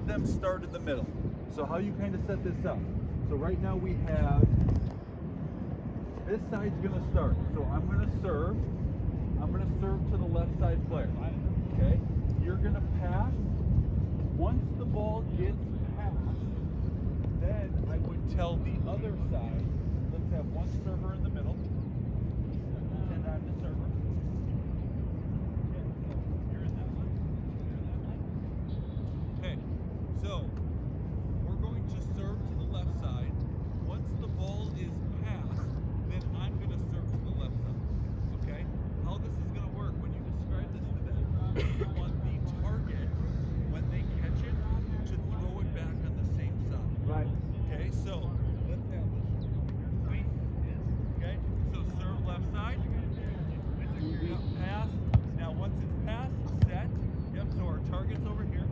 them start in the middle. So how you kind of set this up. So right now we have, this side's gonna start. So I'm gonna serve to the left side player, okay? You're gonna pass. Once the ball gets passed, then I would tell the other side, let's have one server in the middle, and I'm the server. Okay, so we're going to serve to the left side. Once the ball is passed, then I'm going to serve to the left side. Okay? How this is going to work when you describe this to them, you want the target, when they catch it, to throw it back on the same side. Right. Okay, so let's have this. Okay, so serve left side. Yep, pass. Now once it's passed, set. Yep, so our target's over here.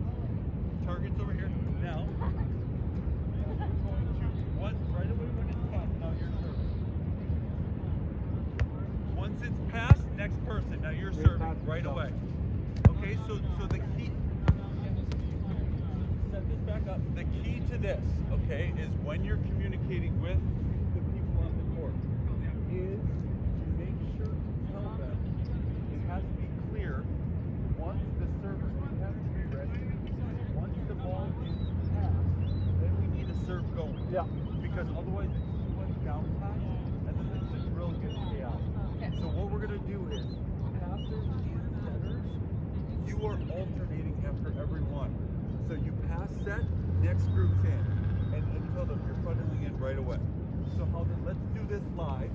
Target's over here. Now, we're going to, right away when it's passed, now you're serving. Once it's passed, next person, now you're serving right away. Okay, so the key, set this back up. The key to this, okay, is when you're communicating with the people on the court, is to make sure to tell them it has to be clear. Once the server has to be ready, once the ball is passed, then we need a serve going. Yeah. Because otherwise it's too much downtime, and then the drill gets chaotic. Okay. So what we're gonna do is passers and setters, you are alternating after every one. So you pass set, next group's in, and tell them you're funneling in right away. So let's do this live.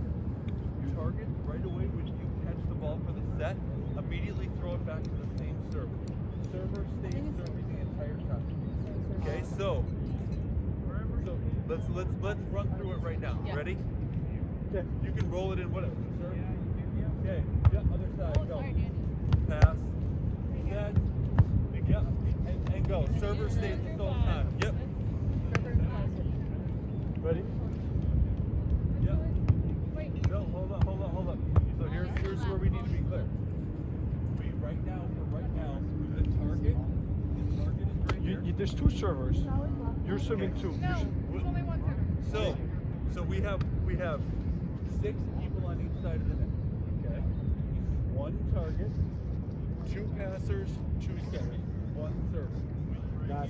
Target right away when you catch the ball for the set, immediately throw it back to the same server. Server stays serving the entire time. Okay, so let's run through it right now. Yeah. Ready? Okay. You can roll it in whatever. Serve. Okay. Yep. Other side. Oh, Go. sorry, Danny. Pass. Set. Yep. And go. Server stays the whole time. Yep. Ready? Yep. Wait. No, hold up. So here's where we need to be clear. Right now, the target is right here. There's two servers. You're serving two. No, there's only one server. So we have 6 people on each side of the net. Okay. 1 target, 2 passers, 2 setters, 1 server.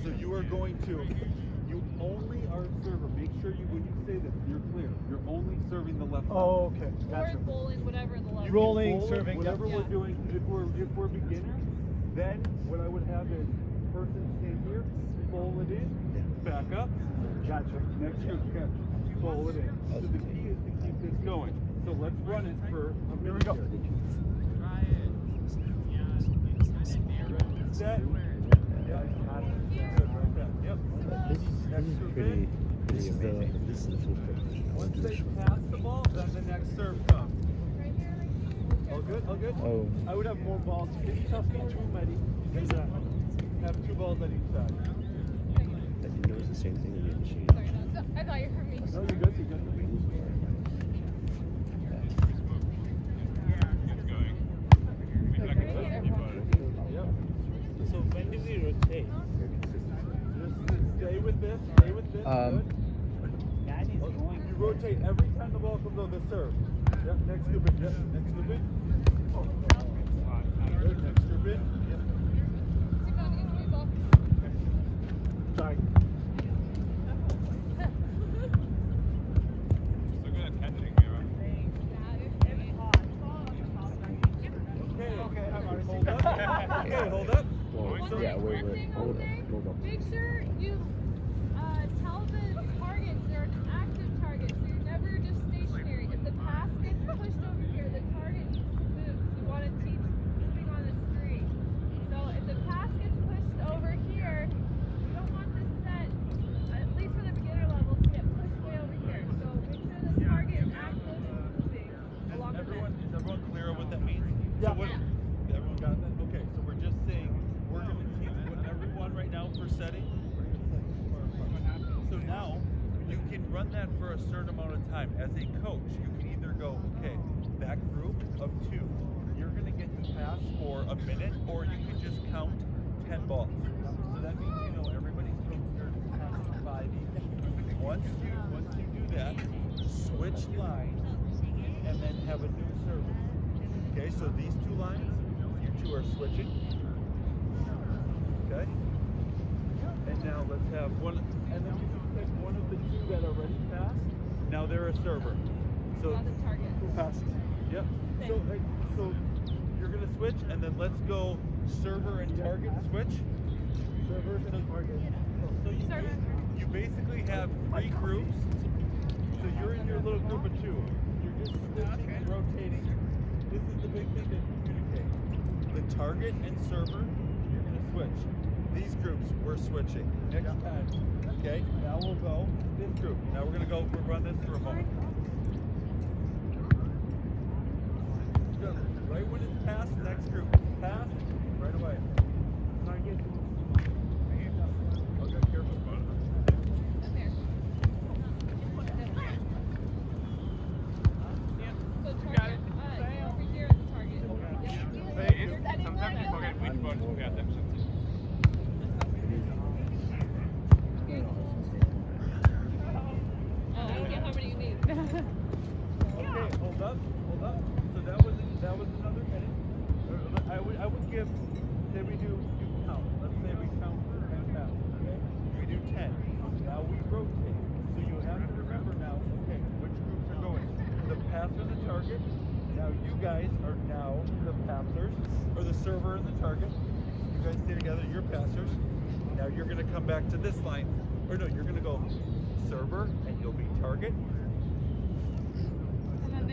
So you are going to, you only are a server. Make sure when you say this, you're clear. You're only serving the left side. Oh, okay. Or Gotcha. bowling, whatever the level. Rolling, Bowling, serving, whatever yeah. we're doing. If we're beginners, then what I would have is person stand here, bowl it in, back up. Gotcha. Next group catch, bowl it in. So the key is to keep this going. So let's run it for a minute. Here we go. Set. Yep. Yep. This is pretty amazing. This is the full Once they pass the ball, then the next serve comes. All good? All good? Oh, I would have more balls. Can you toss me too many? Have 2 balls on each side. I didn't know it was the same thing in the machine. Sorry, no, I thought you were me. No, you're good. You're good. Yep. So when do we rotate? Just stay with this. Good. You rotate every time the ball comes on the serve. Yep. Next group in. Yep. Next group in. Oh. Good. Next group in. Yep. Sorry. Okay. Hold up. Okay. Hold up. Well, yeah, wait. Hold on. Make sure you tell the targets they're an active target, so you're never just stationary. If the pass gets pushed over here, the target needs to move. You want to teach moving on the street. So if the pass gets pushed over here, you don't want this set, at least for the beginner levels, to get pushed way over here. So make sure the target is active and moving along the net. Is everyone clear on what that means? Yeah. So everyone got that? Okay, so we're just saying we're going to teach everyone right now for setting. So now you can run that for a certain amount of time. As a coach, you can either go, okay, that group of 2, you're going to get to pass for a minute, or you can just count 10 balls. So that means everybody's once you do that, switch lines and then have a new server. Okay, so these two lines, you two are switching. Okay? And now let's have one, and then you can pick one of the two that already passed. Now they're a server. So Not the target. Who passes? yep. So you're gonna switch, and then let's go server and target switch. Server and target. So you basically have three groups. So you're in your little group of two. You're just switching and rotating. This is the big thing to communicate. The target and server, you're gonna switch. These groups, we're switching. Next time. Okay, now we'll go this group. Now we're gonna run this for a moment. Right when it's passed, next group. Passed, right away. Target. Okay, careful. So target, over here at the target. Yep. Sometimes you forget which one to pay attention to. Oh, I don't get how many you need. Okay, hold up. So that was another minute. I would give, say we do, you count. Let's say we count 10 pounds, okay? We do 10. Now we rotate. So you have to remember now, okay, which groups are going. The passer and the target. Now you guys are now the passers, or the server and the target. You guys stay together, you're passers. Now you're gonna come back to this line. Or no, you're gonna go server and you'll be target.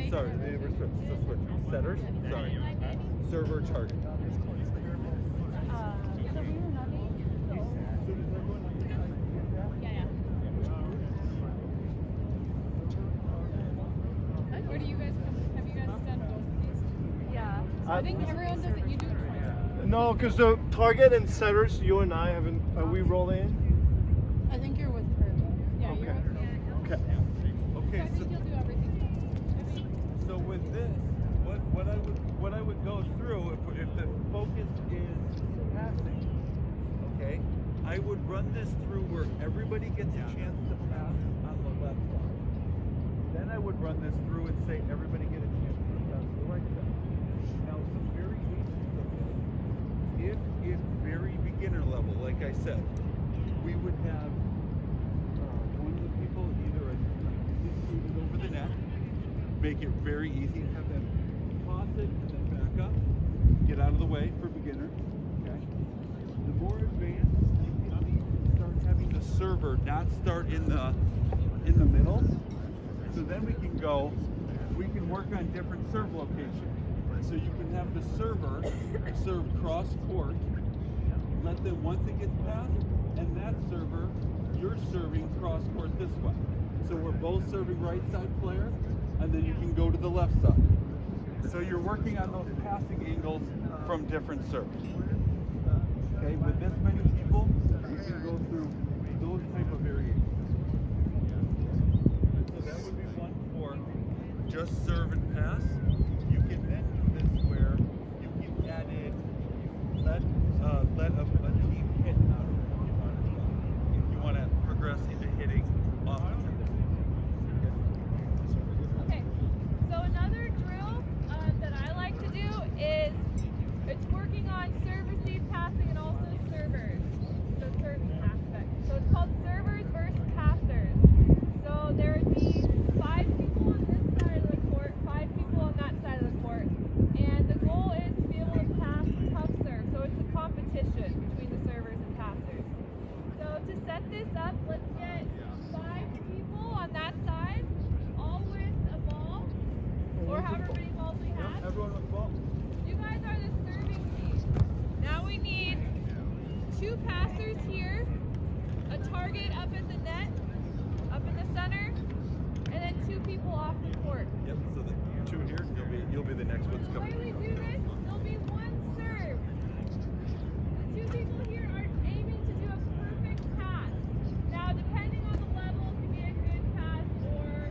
Sorry, they were switched. So switch. Setters. Sorry. Server, target. Where do you guys have you guys done both of these? Yeah. So I think everyone does it. You do it twice. No, because the target and setters, you and I haven't. Are we rolling? I think you're with her. Yeah, Okay. you're Okay. So I Okay, think you'll do everything. so with this, what I would go through if the focus is passing, okay, I would run this through where everybody gets a chance to pass on the left side. Then I would run this through and say everybody get a chance to pass the right side. Now some variations of this. If it's very beginner level, like I said, we would have one of the people either distribute over the net, make it very easy to have them toss it and then back up, get out of the way for beginner. Okay. The more advanced, you can even start having the server not start in the middle. So then we can work on different serve locations. So you can have the server serve cross court, let them once it gets passed, and that server, you're serving cross court this way. So we're both serving right side player, and then you can go to the left side. So you're working on those passing angles from different serves. Okay, with this many people, we can go through those type of variations. So that would be one for just serve and pass. You can then do this where you can add in let a team hit out of it if you want to progress into hitting off the Okay. So another drill that I like to do is it's working on serve, receive, passing, and also servers. So serving aspect. So it's called servers versus passers. So there would be 5 people on this side of the court, 5 people on that side of the court, and the goal is to be able to pass tough serve. So it's a competition between the servers and passers. So to set this up, let's get 5 people on that side, all with a ball, or however many balls we have. Everyone with the ball. You guys are the serving team. Now we need 2 passers here, a target up at the net, up in the center, and then 2 people off the court. Yep. So the 2 here, you'll be the next one's The way coming. we do this, there'll be 1 serve. The 2 people here are aiming to do a perfect pass. Now, depending on the level, it can be a good pass or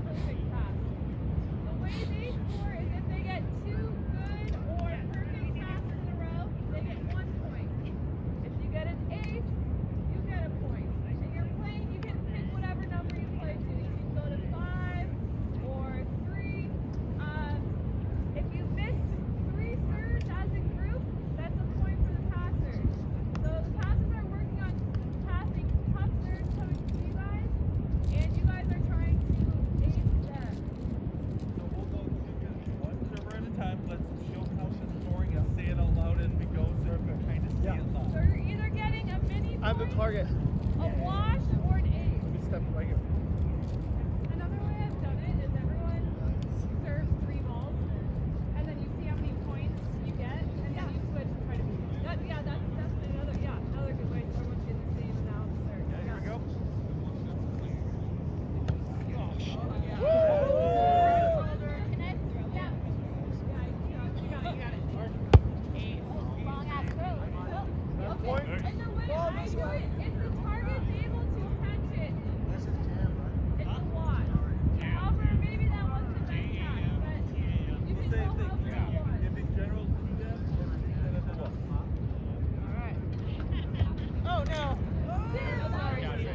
perfect pass. The way they score is if they get 2 good or perfect passes in a row, they get 1 point. If you get an ace, you get a point. target. A wash or an ace. Let me step right here. Another way I've done it is everyone serves 3 balls, and then you see how many points you get, and then you switch and try to beat it. That's another good way. So everyone's getting the same amount of serves. Here we go. Okay, and the way I do it, if the target's able to catch it, it's a wash. However, maybe that wasn't the best catch, but you can go however you want. Give me general to them or instead of the one. Oh no. Sorry. You got it.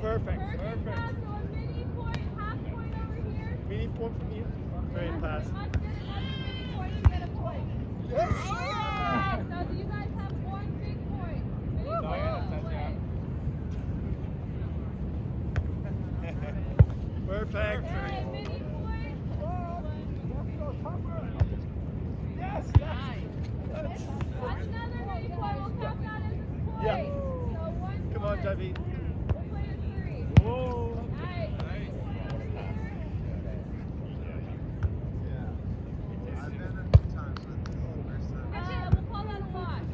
Perfect. Perfect pass, so a mini point, half point over here. Mini point from here. Great pass. Let's get another mini point to get a point. Yeah. So do you guys have one big point? Mini point. Perfect. Okay, mini point. Yes. That's another mini point. We'll count that as a point. Yeah. So 1 Come on, point. Javi. We'll play to 3. Whoa. Nice. We'll call that a wash.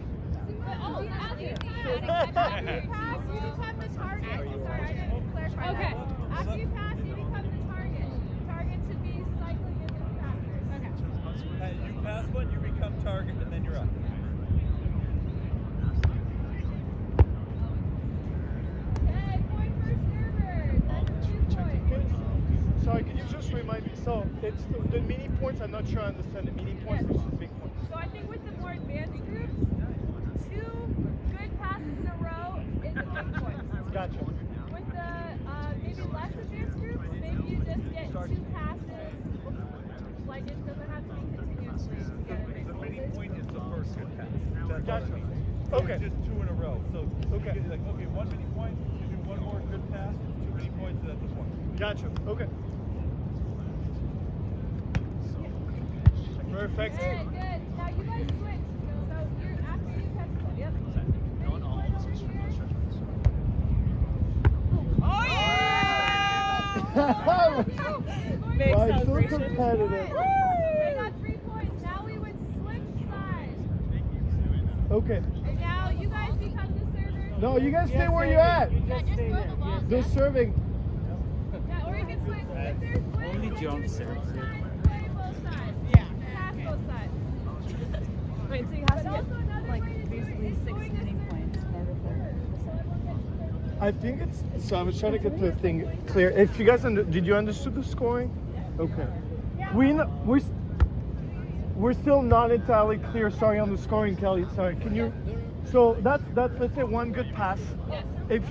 Oh, after you pass, you become the target. Sorry, I didn't clarify that. Okay. After you pass, you become the target. The target should be cycling in the passers. Okay. You pass one, you become target, and then you're up. Okay, point for servers. That's 2 points. Sorry, can you just remind me? So it's the mini points. I'm not sure I understand the mini points Yes. versus big points. So I think with the more advanced groups, 2 good passes in a row is a big point. Gotcha. With the maybe less advanced groups, maybe you just get 2 passes. Like it doesn't have to be continuously to get a big The point. mini point is the first good pass. That's Gotcha. what I mean. So Okay. it's just 2 in a row. So Okay. you get like, okay, 1 mini point, you do 1 more good pass, 2 mini points, and that's a point. Gotcha. Okay. Perfect. Good, good. Now you guys switch. So you're after you catch the ball. Yep. Oh yeah! Big Why so celebration. competitive? They got 3 points. Now we would switch sides. Okay. And now you guys become the servers. No, you guys stay where you're at. Yeah, just throw the ball. They're serving. Yeah, or you can switch. If there's wins, Only you jump can switch serve. sides, play both sides. Yeah. Pass both sides. Wait, so you But have to also get another like way to do it basically is 6 going to mini points in order for So everyone gets I think it's. So I was trying to get the thing clear. If you guys did you understood the scoring? Okay. We're still not entirely clear. Sorry on the scoring, Kelly. Sorry. Can you? So that's let's say 1 good pass. Yes. If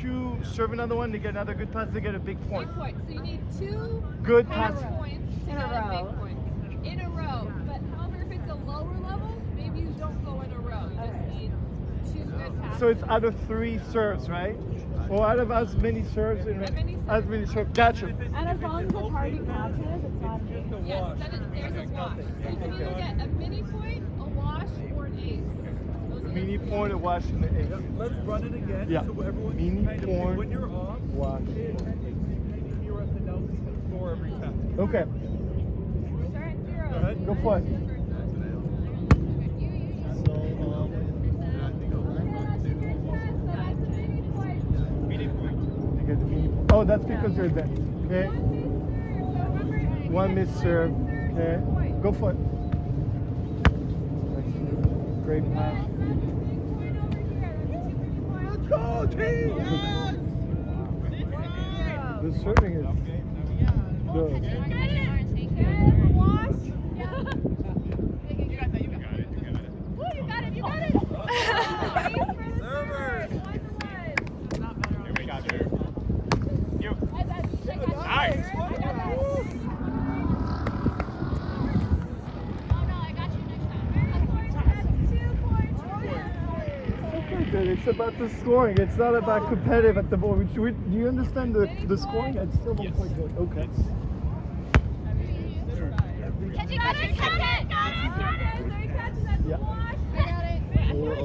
you serve another one, they get another good pass. They get a big point. Big point. So you need 2 Good half pass. points to In a get a row. big point. In a row. But however, if it's a lower level, maybe you don't go in a row. You just need 2 good passes. So it's out of 3 serves, right? Or out of as many serves in As many serves. Gotcha. And as long as the target catches, it's not Just a Yes, wash. then there's a wash. So you can either get a mini point, a wash, or an ace. Those are the Mini 3 point of Washington. Yeah, let's run it again. Yeah. So everyone Mini kind of, point, when you're off, wash. pay attention so you kind of hear us announce the score every time. Okay. Start at 0. Go ahead, go for it. You get the mini point. Oh, that's because you're there. Okay. 1 missed serve. Okay. Go for it. Great pass. Let's go, team! The serving is good. Good. It's about the scoring. It's not about competitive at the moment. Do you understand the scoring? It's still not quite good. Okay. Catch it! Catch it! Catch it! Yeah. or a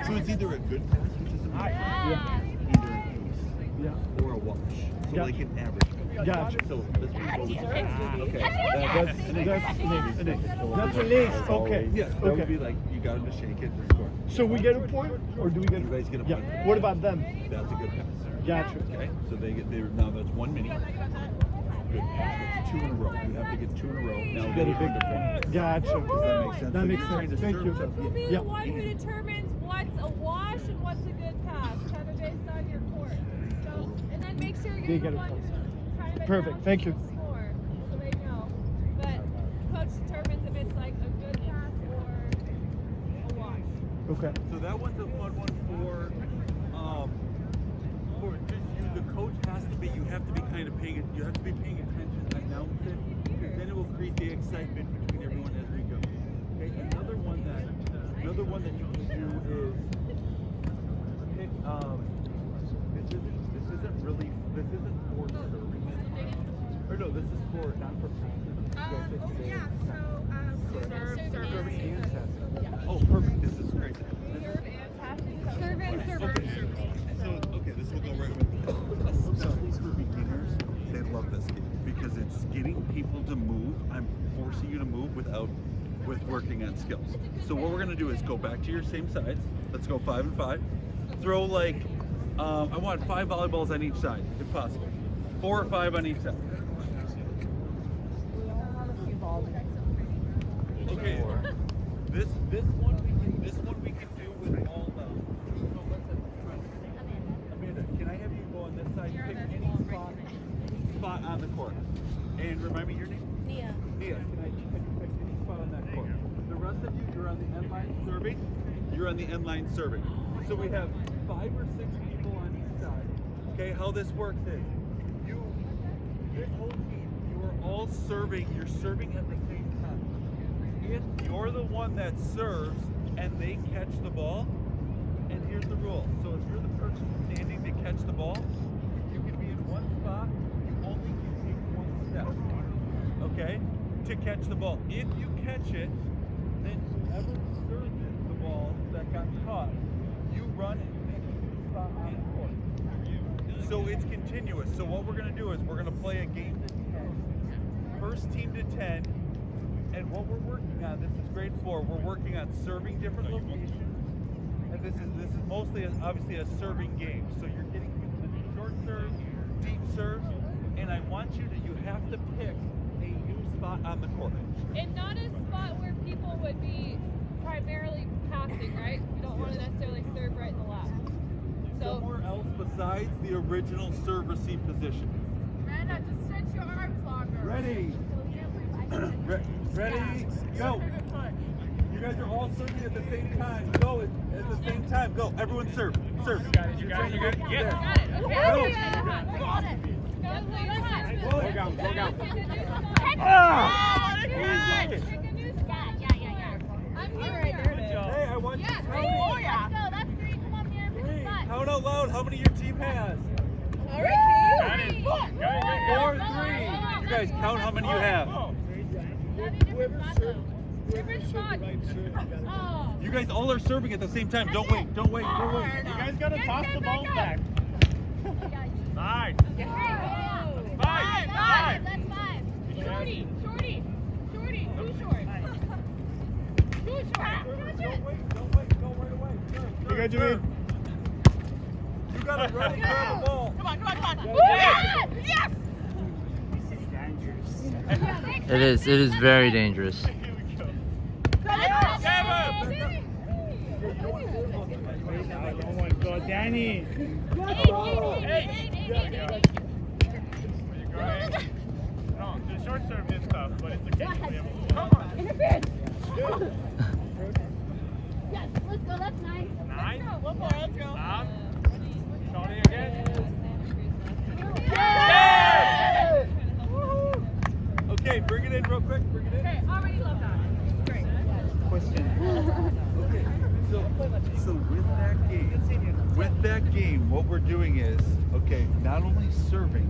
so it's either a good pass, which is a either an ace, or a wash. So like an average. Gotcha. So this one goes okay. That's an ace. That's an ace. Okay. Yeah. That would be like you got him to shake it and score. So we get a point, or do we get? You guys get a point. Yeah. What about them? That's a good pass. Gotcha. Okay. So they get now that's 1 mini. Good pass. That's 2 in a row. You have to get 2 in a row. Now Get a get big point. Gotcha. Does that make sense? That So makes you're trying sense. to Thank serve you. something. You'll be Yeah. the one who determines what's a wash and what's a good pass, kind of based on your court. So, and then make sure They you're get the a one point. who's trying to Perfect. announce Thank you. the score, so they know. But coach determines if it's like a good pass or a wash. Okay. So that one's a fun one for just you. The coach has to be. You have to be kind of paying. You have to be paying attention. I announce it because then it will create the excitement between everyone as we go. Okay. Another one that you can do is pick. This isn't for serving. Or no, this is for not for passing. Serving and passing. Oh, perfect. This is great. Serve and server. So, okay, this will go right with especially for beginners, they love this game because it's getting people to move. I'm forcing you to move with working on skills. So what we're gonna do is go back to your same sides. Let's go 5 and 5. Throw like, I want 5 volleyballs on each side, if possible. 4 or 5 on each side. Okay. This one we can do with all the. Amanda, can I have you go on this side? Pick any spot on the court. And remind me your name? Nia. Nia, can you pick any spot on that court? The rest of you, you're on the end line serving. You're on the end line serving. So we have 5 or 6 people on each side. Okay, how this works is this whole team, you are all serving. You're serving at the same time. If you're the one that serves and they catch the ball, and here's the rule. So if you're the person standing to catch the ball, you can be in one spot, you only can take 1 step, okay, to catch the ball. If you catch it, then whoever served it, the ball that got caught, you run and finish the spot on the court. So it's continuous. So what we're going to do is we're going to play a game to 10. First team to 10. And what we're working on, this is grade 4, we're working on serving different locations. And this is mostly, obviously, a serving game. So you're getting people to do short serves, deep serves, and I want you have to pick a new spot on the court. And not a spot where people would be primarily passing, right? We don't want to necessarily serve right in the lap. So Somewhere else besides the original serve receive position. Amanda, just stretch your arms longer. Ready? Ready? Go. You guys are all serving at the same time. Go at the same time. Go. Everyone serve. Serve. You got it. Got Yes. it. Okay. Got it. Go down. Ah! Pick a new spot. Yeah. I'm here. Hey, I want you to count. Oh, yeah. Let's go. That's 3. Come on, Mira. Pick a 3. spot. Count out loud how many your team has. Got it. 4, 3. You guys count how many you have. Different spot. Oh. You guys all are serving at the same time. Don't wait. Don't wait. Don't wait. You guys gotta toss the balls back. 5. Five. That's 5. Shorty. Too short. Too short. Don't wait. Go right away. Serve. You got your Serve. You got to ready grab the ball. Come on. Yes. This is dangerous. It is very dangerous. Oh my God, Danny. No, the short serve is tough, but it's a kick to be able to. Come on. Interference. Yes, let's go. That's 9. 9. One more. Let's go. Stop. Tony again. Okay, bring it in real quick. Bring it in. Okay, already love that. Great. Okay, so with that game, what we're doing is, okay, not only serving,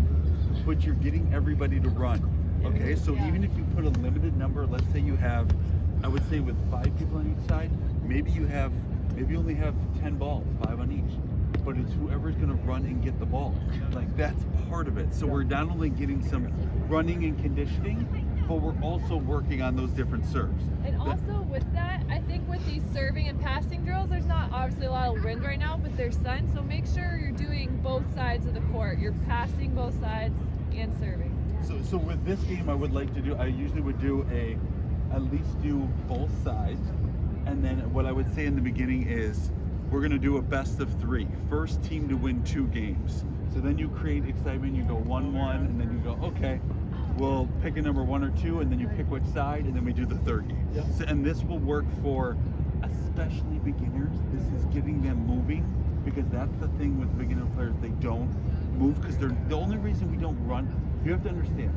but you're getting everybody to run. Okay, so even if you put a limited number, let's say you have I would say with 5 people on each side, maybe you only have 10 balls, 5 on each. But it's whoever's going to run and get the ball. Like, that's part of it. So we're not only getting some running and conditioning, but we're also working on those different serves. And also with that, I think with these serving and passing drills, there's not obviously a lot of wind right now, but there's sun. So make sure you're doing both sides of the court. You're passing both sides and serving. So with this game, I usually would do at least do both sides. And then what I would say in the beginning is, we're going to do a best of 3. First team to win 2 games. So then you create excitement, you go 1-1, and then you go, okay, we'll pick a number 1 or 2, and then you pick which side, and then we do the 3rd game. Yeah. So, and this will work for especially beginners. This is getting them moving, because that's the thing with beginner players. They don't move because they're the only reason we don't run. You have to understand,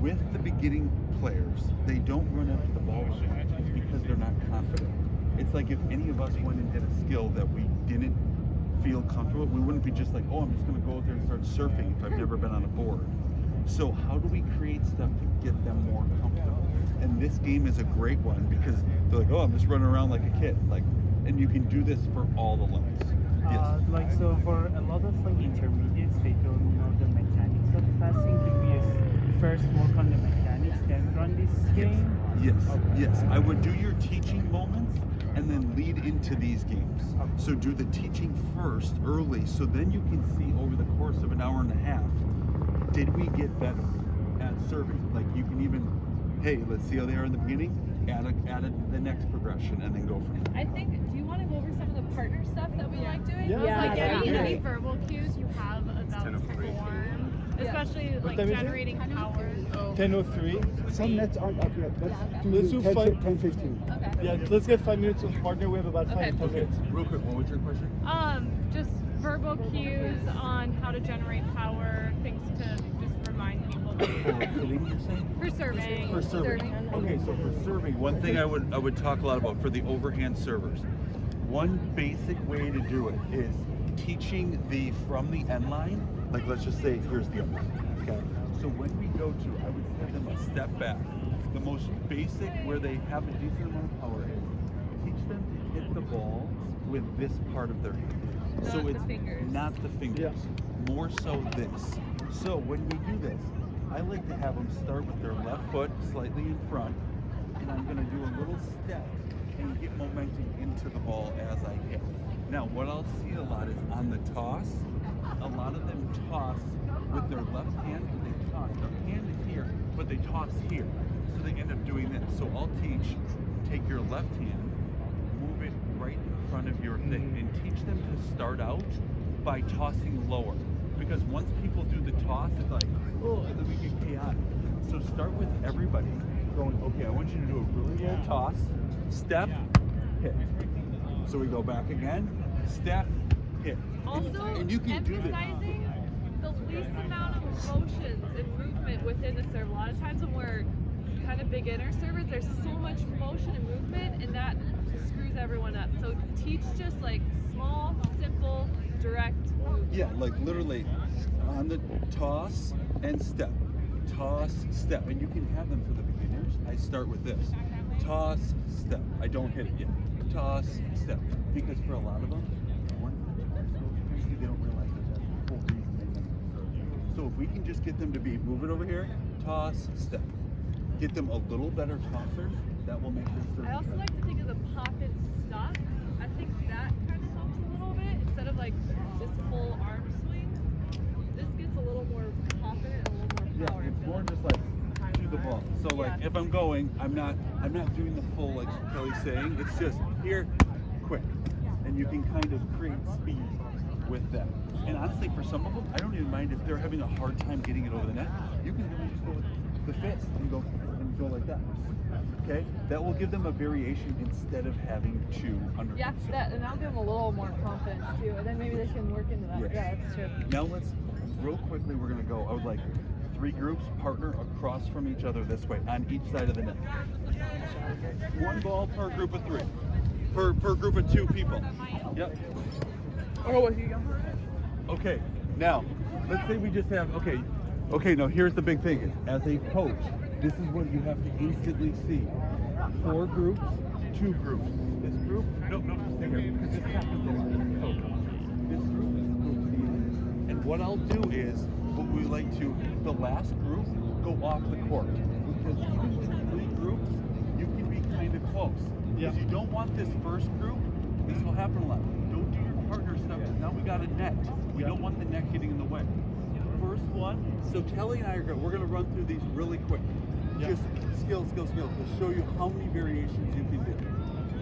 with the beginning players, they don't run up to the ball. It's because they're not confident. It's like if any of us went and did a skill that we didn't feel comfortable, we wouldn't be just like, oh, I'm just going to go out there and start surfing if I've never been on a board. So how do we create stuff to get them more comfortable? And this game is a great one because they're like, oh, I'm just running around like a kid. Like, and you can do this for all the levels. Yes. Like, so for a lot of like intermediates, they don't know the mechanics of passing. Do we first work on the mechanics, then run this game? Yes, Okay. yes. I would do your teaching moments and then lead into these games. Okay. So do the teaching first, early, so then you can see over the course of an hour and a half, did we get better at serving? Like, you can even, hey, let's see how they are in the beginning, add the next progression, and then go from there. I think, do you want to go over some of the partner stuff that we like doing? Yeah. Like Yeah. Any verbal cues you have about to perform, especially like time is it? generating power. 10:03. Some nets aren't up yet. Let's do 10:15. Okay. Yeah, let's get 5 minutes with partner. We have about 5 Okay. to 10 Okay, minutes. real quick, what was your question? Just verbal cues on how to generate power, things to just remind people For hitting, you're saying? for serving. For serving. Okay, so for serving, one thing I would talk a lot about for the overhand servers. One basic way to do it is teaching from the end line. Like, let's just say here's the end line. Okay. So when we go to, I would tell them a step back. The most basic, where they have a decent amount of power, is teach them to hit the ball with this part of their hand. Not So the it's fingers. not the fingers, more so this. So when we do this, I like to have them start with their left foot slightly in front, and I'm going to do a little step and get momentum into the ball as I hit. Now, what I'll see a lot is on the toss, a lot of them toss with their left hand, but they toss. Their hand is here, but they toss here. So they end up doing this. So I'll teach, take your left hand, move it right in front of your thing, and teach them to start out by tossing lower. Because once people do the toss, it's like, oh, and then we get chaotic. So start with everybody going, okay, I want you to do a really low toss, step, hit. So we go back again, step, hit. Also, and you can do this. emphasizing the least amount of motions and movement within the serve. A lot of times when we're kind of beginner servers, there's so much motion and movement, and that screws everyone up. So teach just like small, simple, direct moves. Yeah, like literally on the toss and step. Toss, step. And you can have them for the beginners. I start with this. Toss, step. I don't hit it yet. Toss, step. Because for a lot of them, once the toss goes crazy, they don't realize that that's the whole reason they want to serve. So if we can just get them to be, move it over here, toss, step. Get them a little better tossers, that will make their serve I also better. like to think of the pop and stop. I think that kind of helps a little bit. Instead of like this full arm swing, this gets a little more confident and a little more Yeah, power. it's more just like to the ball. So like Yeah. if I'm going, I'm not doing the full, like Kelly's saying. It's just here, quick, and you can kind of create speed with that. And honestly, for some of them, I don't even mind if they're having a hard time getting it over the net. You can really just go with the fist and go like that. Okay, that will give them a variation instead of having to under. Yeah, that, and that'll give them a little more confidence too. And then maybe they can work into that. Yes. Yeah, that's true. Now let's, real quickly, we're gonna go. I would like 3 groups partner across from each other this way on each side of the net. 1 ball per group of 3. Per group of 2 people. Yep. Oh, was you Okay. Now, let's say we just have. Okay. Now here's the big thing. As a coach, this is what you have to instantly see. 4 groups, 2 groups. This group, no, stay here, because this happens a lot. So, this group is group C. And what I'll do is, what we like to, the last group, go off the court. Because even with 3 groups, you can be kind of close. Because you don't want this first group, this will happen a lot. Don't do your partner stuff, because now we got a net. We don't want the net getting in the way. First one, so Kelly and I we're going to run through these really quick. Just skills. We'll show you how many variations you can do.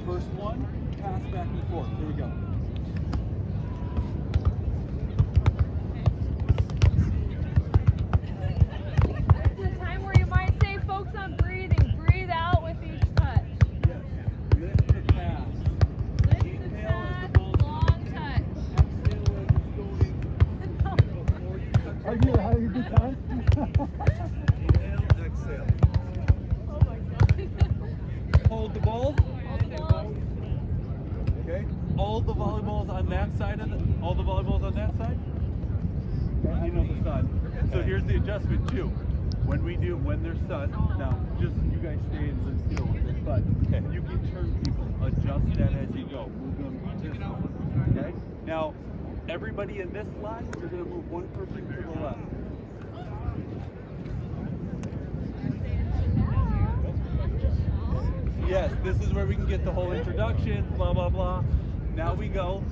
First one, pass back and forth. Here we go. This is a time where you might say, focus on breathing. Breathe out with each touch. Yes. Lift the pass. Lift the Inhale as pass, the ball's long touch. Exhale as it's going. Before you touch Are the you ball. having a good time? Inhale, exhale. Oh my God. Hold the balls. Okay. All the volleyballs on that side all the volleyballs on that side. You know the sun. So here's the adjustment too. When there's sun, now just you guys stay and let's deal with it. But you can turn people, adjust that as you go. Move them this way. Okay. Now everybody in this line, you're gonna move one person to the left. Yes, this is where we can get the whole introduction, blah, blah, blah. Now we go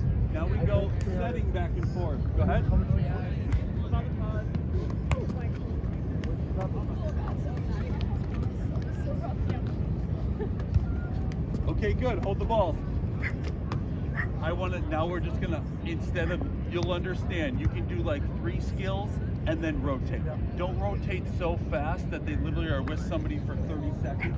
setting back and forth. Go ahead. Okay, good. Hold the balls. Now we're just gonna, instead of, you'll understand, you can do like 3 skills and then rotate. Don't rotate so fast that they literally are with somebody for 30 seconds.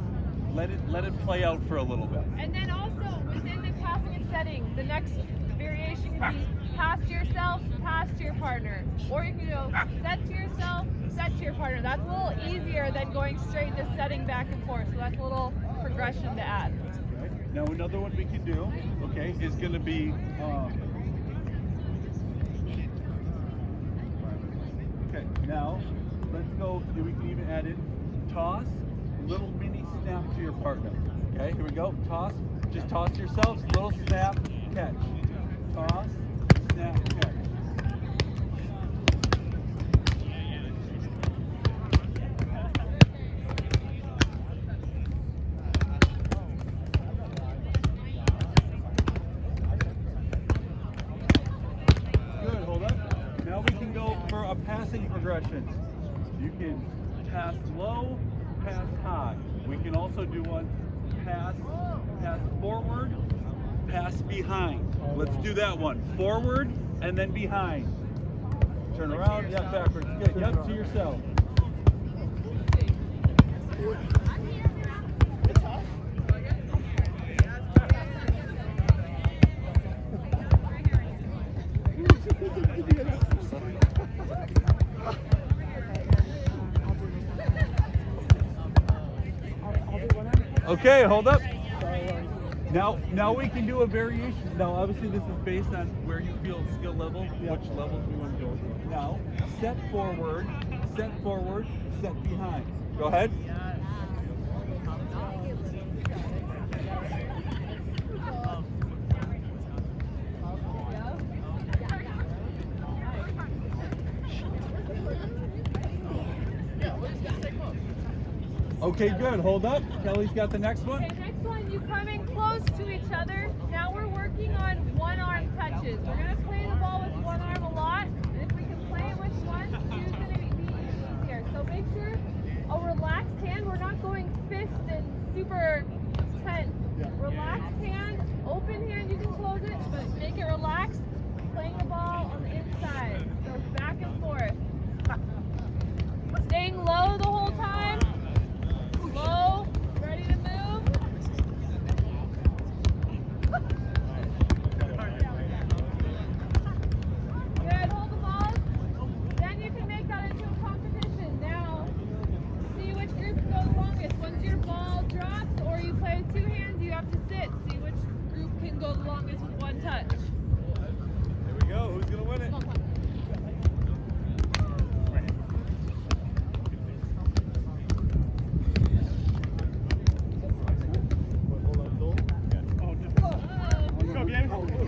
Let it play out for a little bit. And then also within the passing and setting, the next variation can be pass to yourself, pass to your partner. Or you can go set to yourself, set to your partner. That's a little easier than going straight to setting back and forth. So that's a little progression to add. Okay. Now another one we can do, okay, is going to be okay, now let's go, we can even add in toss, little mini snap to your partner. Okay, here we go. Toss, just toss yourselves, little snap, catch. Toss, snap, catch. Good, hold up. Now we can go for a passing progression. You can pass low, pass high. We can also do one pass forward, pass behind. Let's do that one. Forward and then behind. Turn around, yep, backwards. Good, yep, to yourself. Okay, hold up. Now we can do a variation. Now obviously this is based on where you feel skill level, which levels we want to go. Now, set forward, set behind. Go ahead. Okay, good. Hold up. Kelly's got the next one. Okay, next one, you come in close to each other. Now we're working on one arm touches. We're going to play the ball with one arm a lot. And if we can play it with one, two's going to be easier. So make sure a relaxed hand. We're not going fist and super tense. Relaxed hand, open hand, you can close it, but make it relaxed. Playing the ball on the inside. So back and forth. Staying low the whole time. Low, ready to move. Good, hold the balls. Then you can make that into a competition. Now, see which group goes longest. Once your ball drops or you play with 2 hands, you have to sit. See which group can go the longest with one touch. Here we go. Who's going to win it?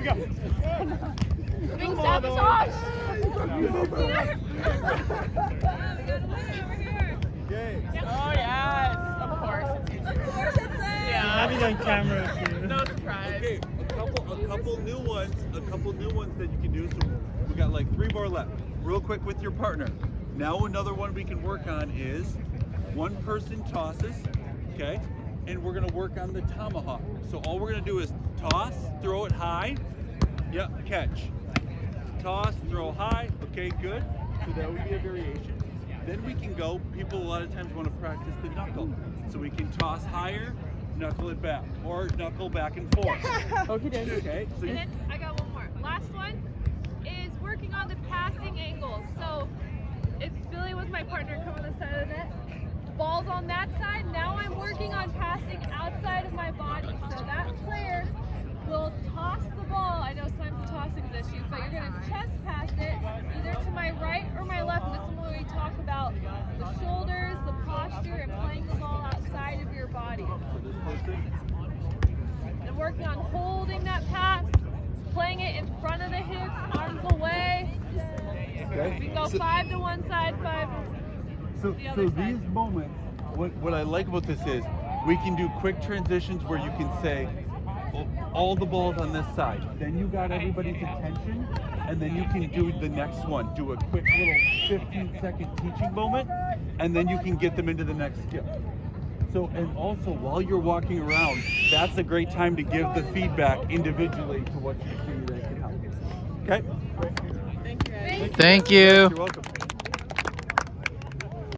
Big sabotage! We got a winner over here. Okay. Oh yes, of course. Of course it's there. Yeah. Have it on camera too. No surprise. Okay, a couple new ones that you can do. So we got like 3 more left. Real quick with your partner. Now another one we can work on is one person tosses, okay? And we're gonna work on the tomahawk. So all we're gonna do is toss, throw it high, yep, catch. Toss, throw high, okay, good. So that would be a variation. Then we can go, people a lot of times want to practice the knuckle. So we can toss higher, knuckle it back, or knuckle back and forth. Okay, so And then I got one more. Last one is working on the passing angles. So if Billy was my partner, come on the side of the net. Ball's on that side. Now I'm working on passing outside of my body. So that player will toss the ball. I know sometimes the tossing is issues, but you're going to chest pass it either to my right or my left. And this is when we talk about the shoulders, the posture, and playing the ball outside of your body. And working on holding that pass, playing it in front of the hips, arms away. okay. We can go So- 5 to one side, 5 So, the so other these side. moments, what I like about this is we can do quick transitions where you can say all the balls on this side. Then you got everybody's attention, and then you can do the next one. Do a quick little 15-second teaching moment, and then you can get them into the next skill. So, and also while you're walking around, that's a great time to give the feedback individually to what you see that can help. Okay? Thank you. Thank you. You're welcome.